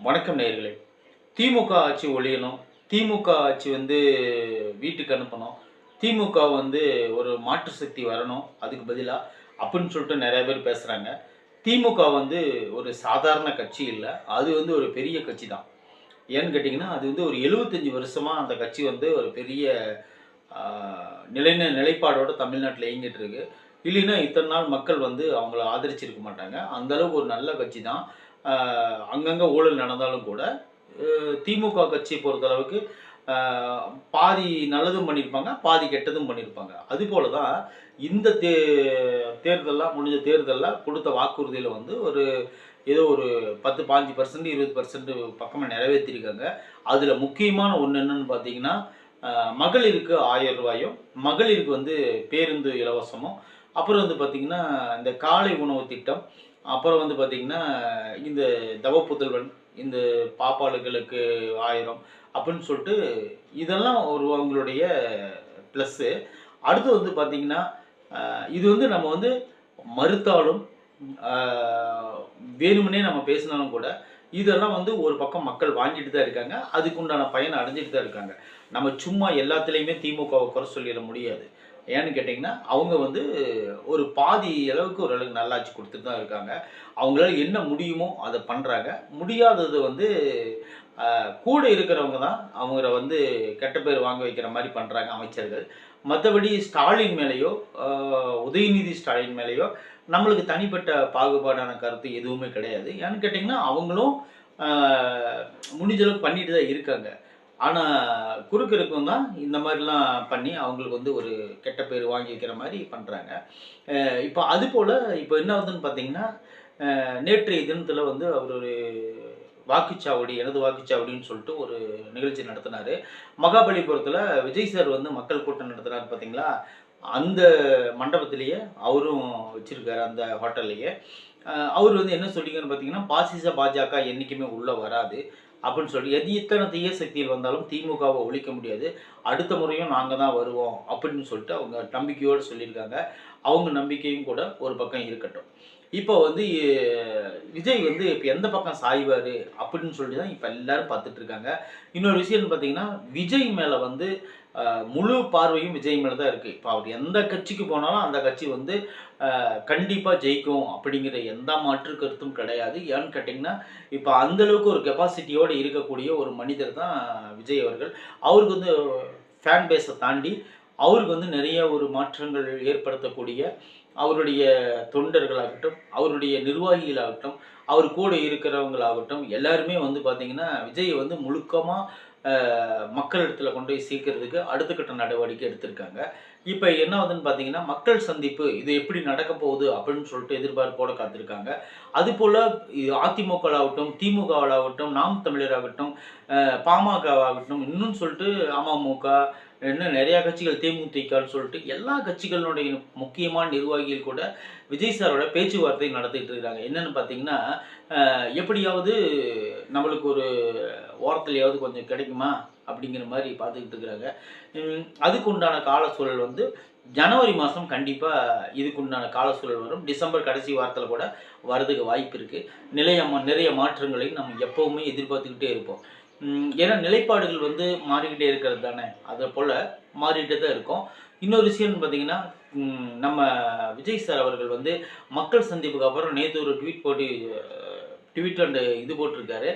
வணக்கம் நேயர்களே. திமுக ஆட்சி ஒழியணும். திமுக ஆட்சி வீட்டுக்கு அனுப்பணும். திமுக ஒரு மாற்று சக்தி வரணும். அதுக்கு பதிலா அப்படின்னு சொல்லிட்டு நெறைய பேர் பேசுறாங்க. திமுக ஒரு சாதாரண கட்சி இல்ல. அது ஒரு பெரிய கட்சி தான். ஏன்னு கேட்டீங்கன்னா, அது ஒரு 75 வருஷமா அந்த கட்சி ஒரு பெரிய ஆ நிலைப்பாடோட தமிழ்நாட்டுல இயங்கிட்டு இருக்கு. இல்லைன்னா இத்தன நாள் மக்கள் அவங்கள ஆதரிச்சிருக்க மாட்டாங்க. அந்த அளவுக்கு ஒரு நல்ல கட்சி தான். ஆ அங்கங்க ஊழல் நடந்தாலும் கூட, திமுக கட்சிய பொறுத்தளவுக்கு ஆ பாதி நல்லதும் பண்ணியிருப்பாங்க, பாதி கெட்டதும் பண்ணியிருப்பாங்க. அதுபோல தான் இந்த தேர்தல்லாம் முடிஞ்ச தேர்தல்ல குடுத்த வாக்குறுதியில ஏதோ ஒரு 10, 15%, 20% பக்கமா நிறைவேத்தியிருக்காங்க. அதுல முக்கியமான ஒண்ணு என்னன்னு பார்த்தீங்கன்னா, அ மகளிருக்கு ரூ. 1000யும், மகளிருக்கு பேருந்து இலவசமும், அப்புறம் பார்த்தீங்கன்னா, இந்த காலை உணவு திட்டம், அப்புறம் பார்த்தீங்கன்னா, இந்த தவப்புதல்வன், இந்த பாப்பாளுகளுக்கு 1000 அப்படின்னு சொல்லிட்டு இதெல்லாம் அவங்களுடைய ப்ளஸ்ஸு. அடுத்து பார்த்தீங்கன்னா, இது நம்ம மறுத்தாலும், ஆ வேணும்னே நம்ம பேசினாலும் கூட, இதெல்லாம் ஒரு பக்கம் மக்கள் வாங்கிட்டு தான் இருக்காங்க. அதுக்கு உண்டான பயன அடைஞ்சுட்டு தான் இருக்காங்க. நம்ம சும்மா எல்லாத்துலயுமே திமுகவ குறை சொல்லிற முடியாது. ஏன்னு கேட்டீங்கன்னா, அவங்க ஒரு பாதி அளவுக்கு ஓரளவுக்கு நல்லாட்சி குடுத்துட்டு தான் இருக்காங்க. அவங்களால என்ன முடியுமோ அத பண்றாங்க. முடியாதது கூட இருக்கிறவங்க தான் அவங்கள கெட்ட பேர் வாங்க வைக்கிற மாரி பண்றாங்க அமைச்சர்கள். மத்தபடி ஸ்டாலின் மேலயோ, அ உதயநிதி ஸ்டாலின் மேலயோ நம்மளுக்கு தனிப்பட்ட பாகுபாடான கருத்து எதுவுமே கிடையாது. ஏன்னு கேட்டீங்கன்னா, அவங்களும் அ முடிஞ்ச அளவுக்கு பண்ணிட்டு தான் இருக்காங்க. ஆனா, குறுக்க இருக்கவங்க தான் இந்த மாரிலாம் பண்ணி அவங்களுக்கு ஒரு கெட்ட பேர் வாங்கி வைக்கிற மாரி பண்றாங்க. இப்ப அதுபோல இப்ப என்ன ஆகுதுன்னு பார்த்தீங்கன்னா, நேற்றைய தினத்தில அவர் ஒரு வாக்குச்சாவடி, எனது வாக்குச்சாவடின்னு சொல்லிட்டு ஒரு நிகழ்ச்சி நடத்தினாரு. மகாபலிபுரத்தில விஜய் சார் மக்கள் கூட்டம் நடத்தினாரு பார்த்தீங்களா? அந்த மண்டபத்திலேயே அவரும் வச்சிருக்காரு, அந்த ஹோட்டல்லயே. அவரு என்ன சொல்லியிருக்காருன்னு பார்த்தீங்கன்னா, "பாசிச பாஜக என்னைக்குமே உள்ள வராது." அப்படின்னு சொல்லி, எத்தன தீய சக்திகள் வந்தாலும் திமுகவ ஒழிக்க முடியாது. அடுத்த முறையும் நாங்க தான் வருவோம்." அப்படின்னு சொல்லிட்டு அவங்க நம்பிக்கையோட சொல்லியிருக்காங்க. அவங்க நம்பிக்கையும் கூட ஒரு பக்கம் இருக்கட்டும். இப்போ விஜய் இப்ப எந்த பக்கம் சாய்வாரு அப்படின்னு சொல்லி தான் இப்ப எல்லாரும் பார்த்துட்டு இருக்காங்க. இன்னொரு விஷயம்னு பார்த்தீங்கன்னா, விஜய் மேல அ முழு பார்வையும் விஜய் மேல தான் இருக்கு. இப்ப அவர் எந்த கட்சிக்கு போனாலும் அந்த கட்சி கண்டிப்பா ஜெயிக்கும் அப்படிங்கிற எந்த மாற்று கருத்தும் கிடையாது. ஏன்னு கேட்டீங்கன்னா, இப்ப அந்த அளவுக்கு ஒரு கெப்பாசிட்டியோட இருக்கக்கூடிய ஒரு மனிதர் தான் விஜய் அவர்கள். அவருக்கு ஃபேன் பேஸ தாண்டி அவருக்கு நிறைய ஒரு மாற்றங்கள் ஏற்படுத்தக்கூடிய அவருடைய தொண்டர்களாகட்டும், அவருடைய நிர்வாகிகளாகட்டும், அவர் கூட இருக்கிறவங்களாகட்டும், எல்லாருமே பார்த்தீங்கன்னா, விஜய முழுக்கமா அ மக்களிடத்தில கொண்டு போய் சேர்க்கிறதுக்கு அடுத்த கட்ட நடவடிக்கை எடுத்திருக்காங்க. இப்ப என்ன ஆகுதுன்னு பார்த்தீங்கன்னா, மக்கள் சந்திப்பு இது எப்படி நடக்கப் போகுது அப்படின்னு சொல்லிட்டு எதிர்பார்ப்போட காத்திருக்காங்க. அதுபோல அதிமுகவாகட்டும், திமுகவாகட்டும், நாம் தமிழராகட்டும், பாமகவாகட்டும், இன்னும் சொல்லிட்டு அமமுக, இன்னும் நெறைய கட்சிகள் தேமுதிகன்னு சொல்லிட்டு எல்லா கட்சிகளுடைய முக்கியமான நிர்வாகிகள் கூட விஜய் சாரோட பேச்சுவார்த்தை நடத்திட்டு இருக்காங்க. என்னன்னு பார்த்தீங்கன்னா, எப்படியாவது நம்மளுக்கு ஒரு ஓரத்துலயாவது கொஞ்சம் கிடைக்குமா? அப்படிங்கிற மாரி பார்த்துக்கிட்டு இருக்கிறாங்க. அதுக்கு உண்டான கால சூழல் ஜனவரி மாசம் கண்டிப்பா இதுக்கு உண்டான கால சூழல் வரும். டிசம்பர் கடைசி வாரத்தில கூட வரதுக்கு வாய்ப்பு இருக்கு. நிறைய மாற்றங்களை நம்ம எப்பவுமே எதிர்பார்த்துக்கிட்டே இருப்போம். ஏன்னா நிலைப்பாடுகள் மாறிக்கிட்டே இருக்கிறது தானே. அதப்போல மாறிட்டே தான் இருக்கும். இன்னொரு விஷயம்னு பார்த்தீங்கன்னா, நம்ம விஜய் சார் அவர்கள் மக்கள் சந்திப்புக்கு அப்புறம் நேத்து ஒரு ட்வீட் போட்டு ட்வீட் அண்ட் இது போட்டிருக்காரு.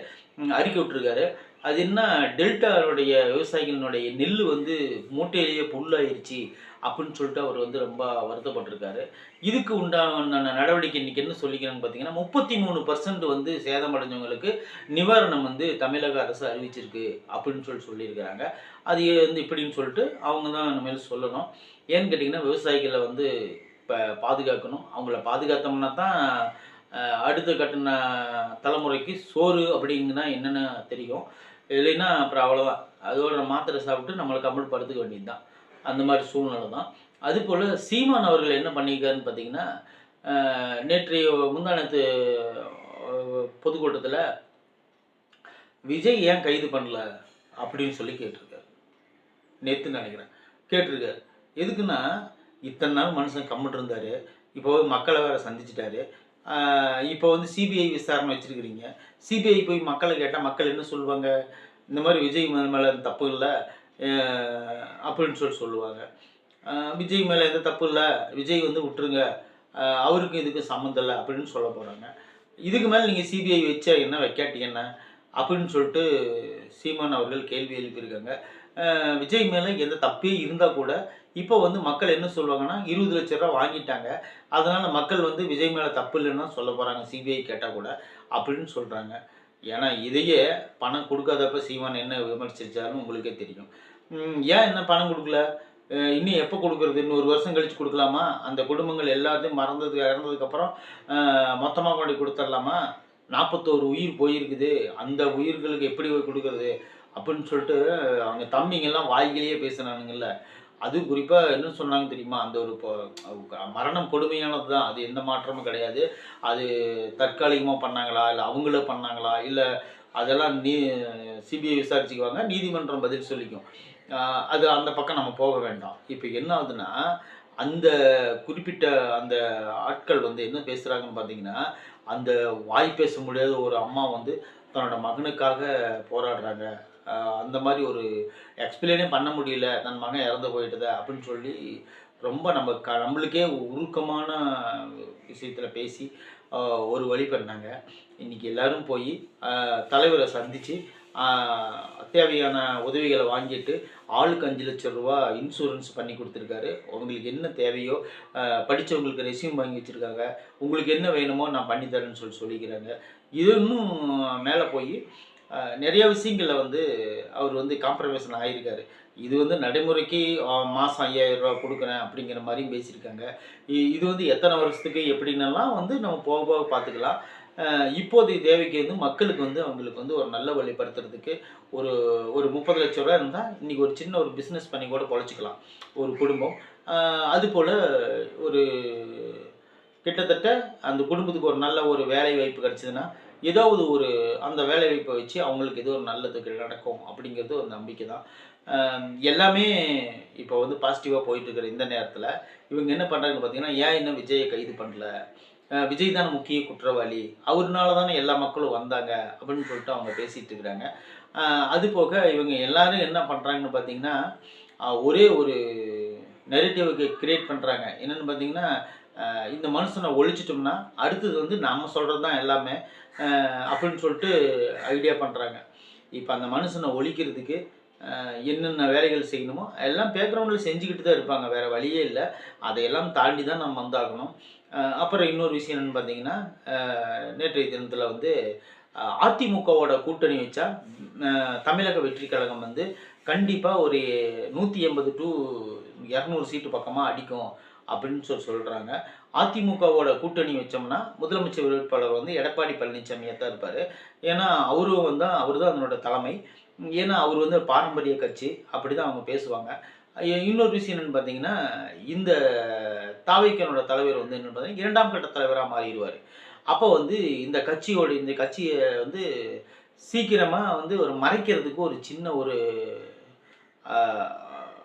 அறிக்கை விட்டுருக்காரு. அது என்ன, டெல்டாவுடைய விவசாயிகளினுடைய நெல்லு மூட்டையிலேயே புல்லாயிருச்சு அப்படின்னு சொல்லிட்டு அவர் ரொம்ப வருத்தப்பட்டிருக்காரு. இதுக்கு உண்டான நடவடிக்கை இன்னைக்கு என்ன சொல்லிக்கிறாங்கன்னு பார்த்தீங்கன்னா, 33% சேதமடைஞ்சவங்களுக்கு நிவாரணம் தமிழக அரசு அறிவிச்சிருக்கு அப்படின்னு சொல்லியிருக்கிறாங்க. அது இப்படின்னு சொல்லிட்டு அவங்க தான் இனிமேல் சொல்லணும். ஏன்னு கேட்டிங்கன்னா, விவசாயிகள இப்ப பாதுகாக்கணும். அவங்கள பாதுகாத்தோம்னா தான் அடுத்த கட்ட தலைமுறைக்கு சோறு அப்படிங்கன்னா என்னன்னு தெரியும். இல்லைன்னா அப்புறம் அவ்வளோதான். அதோட மாத்திரை சாப்பிட்டு நம்மள கம்முனு படுத்துக்க வேண்டியது தான். அந்த மாரி சூழ்நிலை தான். அதுபோல சீமான் அவர்கள் என்ன பண்ணியிருக்காருன்னு பார்த்தீங்கன்னா, நேற்றைய முந்தாநேத்து பொதுக்கூட்டத்தில விஜய் ஏன் கைது பண்ணல? அப்படின்னு சொல்லி கேட்டிருக்காரு. நேத்துன்னு நெனைக்கிறேன். கேட்டிருக்காரு. எதுக்குன்னா, இத்தன நாள் மனுஷன் கம்முனு இருந்தாரு. இப்போ மக்கள வேற சந்திச்சுட்டாரு. இப்போ வந்து சிபிஐ விசாரணை வச்சுருக்கிறீங்க. சிபிஐ போய் மக்களை கேட்டால் மக்கள் என்ன சொல்லுவாங்க? இந்த மாதிரி விஜய் மேலே தப்பு இல்லை அப்படின்னு சொல்லுவாங்க. விஜய் மேலே எந்த தப்பு இல்லை, விஜய் வந்து விட்டுருங்க, அவருக்கும் இதுக்கும் சம்மந்தம் இல்லை அப்படின்னு சொல்ல போகிறாங்க. இதுக்கு மேலே நீங்கள் சிபிஐ வச்சா என்ன, வைக்காட்டி என்ன அப்படின்னு சொல்லிட்டு சீமான் அவர்கள் கேள்வி எழுப்பியிருக்காங்க. விஜய் மேலே எந்த தப்பே இருந்தால் கூட இப்போ வந்து மக்கள் என்ன சொல்லுவாங்கன்னா 20 லட்ச ரூபா வாங்கிட்டாங்க, அதனால் மக்கள் வந்து விஜய் மேலே தப்பு இல்லைன்னு சொல்ல போகிறாங்க சிபிஐ கேட்டால் கூட அப்படின்னு சொல்கிறாங்க. ஏன்னா இதையே பணம் கொடுக்காதப்ப சீமான் என்ன விமர்சிச்சாலும் உங்களுக்கே தெரியும். ஏன் என்ன பணம் கொடுக்கல, இன்னும் எப்போ கொடுக்குறது, இன்னொரு வருஷம் கழித்து கொடுக்கலாமா, அந்த குடும்பங்கள் எல்லாத்தையும் இறந்ததுக்கப்புறம் மொத்தமாக கொண்டு கொடுத்துடலாமா, 41 உயிர் போயிருக்குது, அந்த உயிர்களுக்கு எப்படி கொடுக்கறது அப்படின்னு சொல்லிட்டு அவங்க தம்பிங்கெல்லாம் வாய்கிலேயே பேசுனானுங்கல்ல. அது குறிப்பாக என்ன சொன்னாங்க தெரியுமா, அந்த ஒரு மரணம் கொடுமையானது தான், அது எந்த மாற்றமும் கிடையாது. அது தற்காலிகமாக பண்ணாங்களா, இல்லை அவங்கள பண்ணாங்களா, இல்லை அதெல்லாம் சிபிஐ விசாரிச்சுக்குவாங்க, நீதிமன்றம் பதில் சொல்லிக்கும். அது அந்த பக்கம் நம்ம போக வேண்டாம். இப்போ என்ன ஆகுதுன்னா, அந்த குறிப்பிட்ட அந்த ஆட்கள் வந்து என்ன பேசுகிறாங்கன்னு பார்த்தீங்கன்னா, அந்த வாய் பேச முடியாத ஒரு அம்மா வந்து தன்னோட மகனுக்காக போராடுறாங்க. அந்த மாதிரி ஒரு எக்ஸ்பிளைனே பண்ண முடியல, தன் மகன் இறந்து போயிட்டத அப்படின்னு சொல்லி ரொம்ப நம்மளுக்கே உருக்கமான விஷயத்தில் பேசி ஒரு வழி பண்ணாங்க. இன்றைக்கி எல்லோரும் போய் தலைவரை சந்தித்து தேவையான உதவிகளை வாங்கிட்டு ஆளுக்கு 5 லட்சம் ரூபா இன்சூரன்ஸ் பண்ணி கொடுத்துருக்காரு. உங்களுக்கு என்ன தேவையோ, படித்தவங்களுக்கு ரெஸ்யூம் வாங்கி வச்சுருக்காங்க, உங்களுக்கு என்ன வேணுமோ நான் பண்ணித்தரேன்னு சொல்லிக்கிறாங்க. இது இன்னும் மேலே போய் நிறைய விஷயங்களில் வந்து அவர் வந்து காம்ப்ரமைசன் ஆகியிருக்காரு. இது வந்து நடைமுறைக்கு மாதம் 5000 ரூபா கொடுக்குறேன் அப்படிங்கிற மாதிரியும் பேசியிருக்காங்க. இது வந்து எத்தனை வருஷத்துக்கு எப்படின்னெல்லாம் வந்து நம்ம போக போக பார்த்துக்கலாம். இப்போதைய தேவைக்கு வந்து மக்களுக்கு வந்து அவங்களுக்கு வந்து ஒரு நல்ல வழிப்படுத்துறதுக்கு ஒரு 30 லட்ச ரூபா இருந்தால் இன்றைக்கி ஒரு சின்ன ஒரு பிஸ்னஸ் பண்ணி கூட பொழைச்சிக்கலாம் ஒரு குடும்பம். அதுபோல் ஒரு கிட்டத்தட்ட அந்த குடும்பத்துக்கு ஒரு நல்ல ஒரு வேலை வாய்ப்பு கிடச்சிதுன்னா ஏதாவது ஒரு அந்த வேலை வாய்ப்பை வச்சு அவங்களுக்கு ஏதோ ஒரு நல்லது நடக்கும் அப்படிங்கிறது ஒரு நம்பிக்கை தான். எல்லாமே இப்போ வந்து பாசிட்டிவாக போயிட்டுருக்கிற இந்த நேரத்தில் இவங்க என்ன பண்ணுறாங்கன்னு பார்த்தீங்கன்னா, ஏன் இன்னும் விஜயை கைது பண்ணல, விஜய் தானே முக்கிய குற்றவாளி, அவர்னால தானே எல்லா மக்களும் வந்தாங்க அப்படின்னு சொல்லிட்டு அவங்க பேசிகிட்டு இருக்கிறாங்க. அது போக இவங்க எல்லாரும் என்ன பண்ணுறாங்கன்னு பார்த்தீங்கன்னா, ஒரே ஒரு நெரேட்டிவுக்கு கிரியேட் பண்ணுறாங்க. என்னென்னு பார்த்தீங்கன்னா, இந்த மனுஷனை ஒழிச்சிட்டோம்னா அடுத்தது வந்து நம்ம சொல்கிறது தான் எல்லாமே அப்படின்னு சொல்லிட்டு ஐடியா பண்ணுறாங்க. இப்போ அந்த மனுஷனை ஒழிக்கிறதுக்கு என்னென்ன வேலைகள் செய்யணுமோ எல்லாம் பேக்ரவுண்டில் செஞ்சுக்கிட்டு தான் இருப்பாங்க, வேறு வழியே இல்லை. அதையெல்லாம் தாண்டி தான் நம்ம வந்தாகணும். அப்புறம் இன்னொரு விஷயம் என்னென்னு பார்த்தீங்கன்னா, நேற்றைய தினத்தில் வந்து அதிமுகவோட கூட்டணி வச்சா தமிழக வெற்றி கழகம் வந்து கண்டிப்பாக ஒரு 180 to 200 சீட்டு பக்கமாக அடிக்கும் அப்படின்னு சொல்கிறாங்க. அதிமுகவோட கூட்டணி வச்சோம்னா முதலமைச்சர் வேட்பாளர் வந்து எடப்பாடி பழனிசாமியாக தான் இருப்பார். ஏன்னா அவர் தான் அதனோட தலைமை. ஏன்னா அவர் வந்து பாரம்பரிய கட்சி, அப்படி தான் அவங்க பேசுவாங்க. இன்னொரு விஷயம் என்னென்னு பார்த்தீங்கன்னா, இந்த தாவேக்கானோட தலைவர் வந்து என்னென்னு பார்த்தீங்கன்னா 2ஆம் கட்ட தலைவராக மாறிடுவார். அப்போ வந்து இந்த கட்சியை வந்து சீக்கிரமாக வந்து ஒரு மறைக்கிறதுக்கு ஒரு சின்ன ஒரு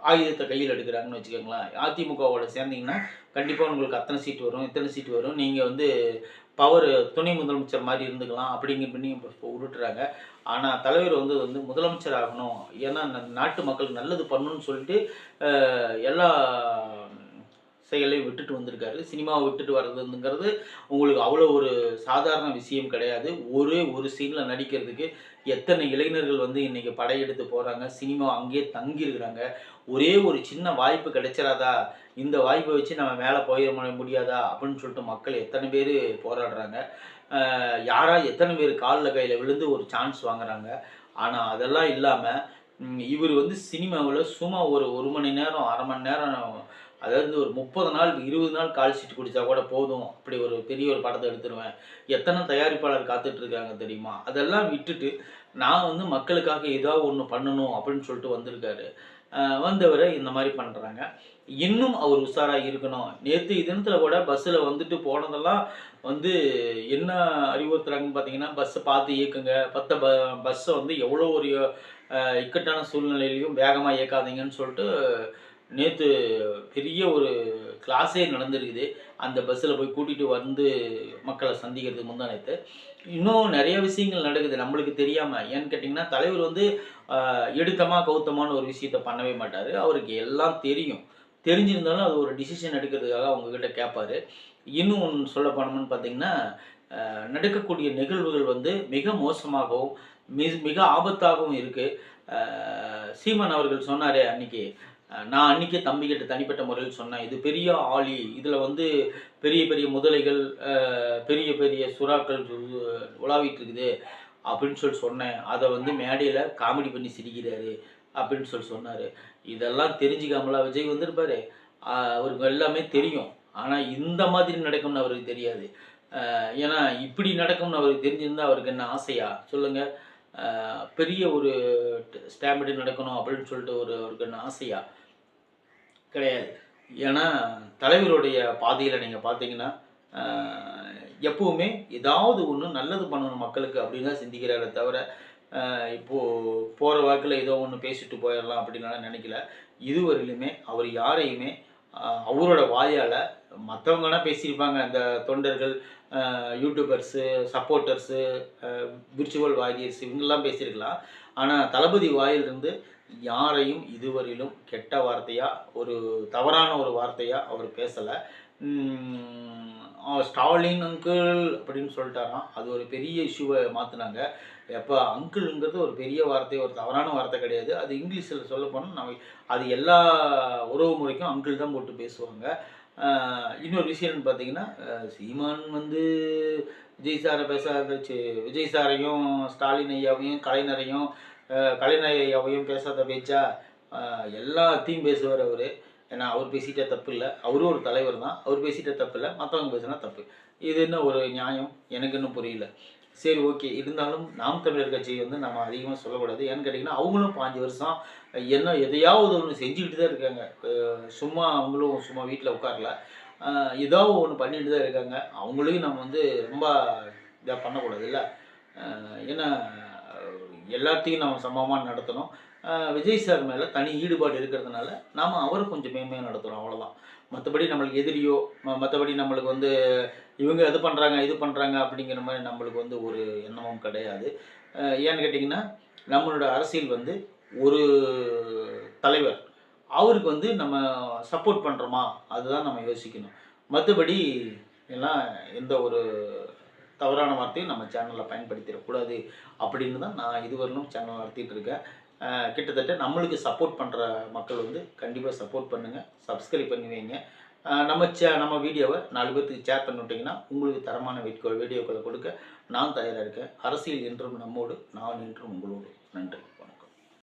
ஆயுதத்தை கையில் எடுக்கிறாங்கன்னு வச்சுக்கோங்களேன். அதிமுகவோட சேர்ந்தீங்கன்னா கண்டிப்பாக உங்களுக்கு அத்தனை சீட்டு வரும், இத்தனை சீட்டு வரும், நீங்கள் வந்து துணை முதலமைச்சர் மாதிரி இருந்துக்கலாம் அப்படிங்கிற பண்ணி இப்போ உருட்டுறாங்க. ஆனால் தலைவர் வந்து முதலமைச்சர் ஆகணும், ஏன்னா நாட்டு மக்களுக்கு நல்லது பண்ணணும்னு சொல்லிட்டு எல்லா செயலையும் விட்டுட்டு வந்திருக்காரு. சினிமாவை விட்டுட்டு வர்றதுங்கிறது உங்களுக்கு அவ்வளோ ஒரு சாதாரண விஷயம் கிடையாது. ஒரு சீனில் நடிக்கிறதுக்கு எத்தனை இளைஞர்கள் வந்து இன்றைக்கி படையெடுத்து போகிறாங்க, சினிமா அங்கேயே தங்கியிருக்கிறாங்க. ஒரே ஒரு சின்ன வாய்ப்பு கிடைச்சிடாதா, இந்த வாய்ப்பை வச்சு நம்ம மேலே போயிட முடியாதா அப்படின்னு சொல்லிட்டு மக்கள் எத்தனை பேர் போராடுறாங்க. எத்தனை பேர் காலில் கையில் விழுந்து ஒரு சான்ஸ் வாங்குறாங்க. ஆனால் அதெல்லாம் இல்லாமல் இவர் வந்து சினிமாவில் சும்மா ஒரு மணி நேரம், அரை மணி நேரம், அதாவது ஒரு 30 நாள் 20 நாள் கால் ஷீட் குடித்தா கூட போதும், அப்படி ஒரு பெரிய ஒரு படத்தை எடுத்துருவேன், எத்தனை தயாரிப்பாளர் காத்துட்ருக்காங்க தெரியுமா, அதெல்லாம் விட்டுட்டு நான் வந்து மக்களுக்காக ஏதாவது ஒன்று பண்ணணும் அப்படின்னு சொல்லிட்டு வந்திருக்காரு. வந்தவரை இந்த மாதிரி பண்ணுறாங்க. இன்னும் அவர் உஷாராக இருக்கணும். நேற்று தினத்தில் கூட பஸ்ஸில் வந்துட்டு போனதெல்லாம் வந்து என்ன அறிவுறுத்துறாங்கன்னு பார்த்தீங்கன்னா, பஸ்ஸை பார்த்து இயக்குங்க, பஸ்ஸை வந்து எவ்வளோ ஒரு இக்கட்டான சூழ்நிலையிலையும் வேகமாக இயக்காதீங்கன்னு சொல்லிட்டு நேற்று பெரிய ஒரு கிளாஸே நடந்திருக்குது. அந்த பஸ்ஸில் போய் கூட்டிகிட்டு வந்து மக்களை சந்திக்கிறதுக்கு முந்தா நேற்று. இன்னும் நிறைய விஷயங்கள் நடக்குது நம்மளுக்கு தெரியாமல். ஏன்னு கேட்டிங்கன்னா, தலைவர் வந்து எடுத்தமா கவுத்தமான ஒரு விஷயத்த பண்ணவே மாட்டார். அவருக்கு எல்லாம் தெரியும். தெரிஞ்சிருந்தாலும் அது ஒரு டிசிஷன் எடுக்கிறதுக்காக அவங்கக்கிட்ட கேட்பார். இன்னும் ஒன்று சொல்ல போனோம்னு பார்த்தீங்கன்னா, நடக்கக்கூடிய நிகழ்வுகள் வந்து மிக மோசமாகவும் மிக ஆபத்தாகவும் இருக்குது. சீமான் அவர்கள் சொன்னாரே அன்னைக்கு, நான் அன்றைக்கே தம்பிக்கிட்ட தனிப்பட்ட முறையில் சொன்னேன், இது பெரிய ஆழி, இதில் வந்து பெரிய பெரிய முதலைகள், பெரிய பெரிய சுறாக்கள் உலாவிட்டு இருக்குது அப்படின்னு சொன்னேன். அதை வந்து மேடையில் காமெடி பண்ணி சிரிக்கிறாரு அப்படின்னு சொன்னார். இதெல்லாம் தெரிஞ்சுக்காமலா விஜய் வந்திருப்பார்? அவருக்கு எல்லாமே தெரியும். ஆனால் இந்த மாதிரி நடக்கும்னு அவருக்கு தெரியாது. ஏன்னா இப்படி நடக்கும்னு அவருக்கு தெரிஞ்சிருந்தால் அவருக்கு என்ன ஆசையா சொல்லுங்கள்? பெரிய ஒரு ஸ்டாம்படி நடக்கணும் அப்படின்னு சொல்லிட்டு அவருக்கு என்ன ஆசையா? கிடையாது. ஏன்னா தலைவருடைய பாதையில் நீங்கள் பார்த்தீங்கன்னா, எப்பவுமே ஏதாவது ஒன்று நல்லது பண்ணணும் மக்களுக்கு அப்படின்னு தான் சிந்திக்கிறாரே தவிர, இப்போது போகிற வாக்கில் ஏதோ ஒன்று பேசிட்டு போயிடலாம் அப்படின்னால நினைக்கல. இதுவரையிலுமே அவர் யாரையுமே அவரோட வாயால், மற்றவங்கன்னா பேசியிருப்பாங்க, அந்த தொண்டர்கள், யூடியூபர்ஸு, சப்போர்ட்டர்ஸு, விர்ச்சுவல் வாரியர்ஸ் இவங்கெல்லாம் பேசியிருக்கலாம். ஆனால் தளபதி வாயிலிருந்து யாரையும் இதுவரையிலும் கெட்ட வார்த்தையாக, ஒரு தவறான ஒரு வார்த்தையாக அவர் பேசலை. ஸ்டாலின் அங்கிள் அப்படின்னு சொல்லிட்டாராம். அது ஒரு பெரிய இஷ்யூவை மாற்றினாங்க. எப்போ அங்கிள்ங்கிறது ஒரு பெரிய வார்த்தை, ஒரு தவறான வார்த்தை கிடையாது. அது இங்கிலீஷில் சொல்ல போனால் நம்ம அது எல்லா உறவு முறைக்கும் அங்கிள் தான் போட்டு பேசுவாங்க. இன்னொரு விஷயம்னு பார்த்தீங்கன்னா, சீமான் வந்து விஜய் சாரை பேசாத விஜய் சாரையும் ஸ்டாலின் ஐயாவையும் கலைஞர் ஐயாவையும் பேசாத பேச்சா எல்லாத்தையும் பேசுவார் அவர். ஏன்னா அவர் பேசிட்டா தப்பு இல்லை, அவரும் ஒரு தலைவர் தான், அவர் பேசிட்டா தப்பு இல்லை, மற்றவங்க பேசினா தப்பு. இது என்ன ஒரு நியாயம்? எனக்கு இன்னும் புரியல. சரி, ஓகே. இருந்தாலும் நாம் தமிழர் கட்சி வந்து நம்ம அதிகமாக சொல்லக்கூடாது. ஏன்னு கேட்டிங்கன்னா, அவங்களும் 5 வருஷம் என்ன எதையாவது ஒன்று செஞ்சுக்கிட்டு தான் இருக்காங்க. சும்மா அவங்களும் சும்மா வீட்டில் உட்காரல, ஏதாவது ஒன்று பண்ணிட்டு தான் இருக்காங்க. அவங்களையும் நம்ம வந்து ரொம்ப இதாக பண்ணக்கூடாது இல்லை. ஏன்னா எல்லாத்தையும் நம்ம சமமாக நடத்தணும். விஜய் சார் மேலே தனி ஈடுபாடு இருக்கிறதுனால நாம் அவரை கொஞ்சம் மேன்மையாக நடத்துகிறோம், அவ்வளோதான். மற்றபடி நம்மளுக்கு எதிரியோ, மற்றபடி நம்மளுக்கு வந்து இவங்க இது பண்ணுறாங்க இது பண்ணுறாங்க அப்படிங்கிற மாதிரி நம்மளுக்கு வந்து ஒரு எண்ணமும் கிடையாது. ஏன்னு கேட்டிங்கன்னா, நம்மளோட அரசியல் வந்து ஒரு தலைவர், அவருக்கு வந்து நம்ம சப்போர்ட் பண்ணுறோமா அதுதான் நம்ம யோசிக்கணும். மற்றபடி எல்லாம் எந்த ஒரு தவறான வார்த்தையும் நம்ம சேனலில் பயன்படுத்திடக்கூடாது அப்படின்னு தான் நான் இதுவரையிலும் சேனல் நடத்திட்டு இருக்கேன். கிட்டத்தட்ட நம்மளுக்கு சப்போர்ட் பண்ணுற மக்கள் வந்து கண்டிப்பாக சப்போர்ட் பண்ணுங்கள், சப்ஸ்கிரைப் பண்ணி வைங்க. நம்ம வீடியோவை 4 பேர்த்துக்கு ஷேர் பண்ணி விட்டிங்கன்னா உங்களுக்கு தரமான வீடியோக்களை கொடுக்க நான் தயாராக இருக்கேன். அரசியல் என்றும் நம்மோடு, நான் என்றும் உங்களோடு. நன்றி.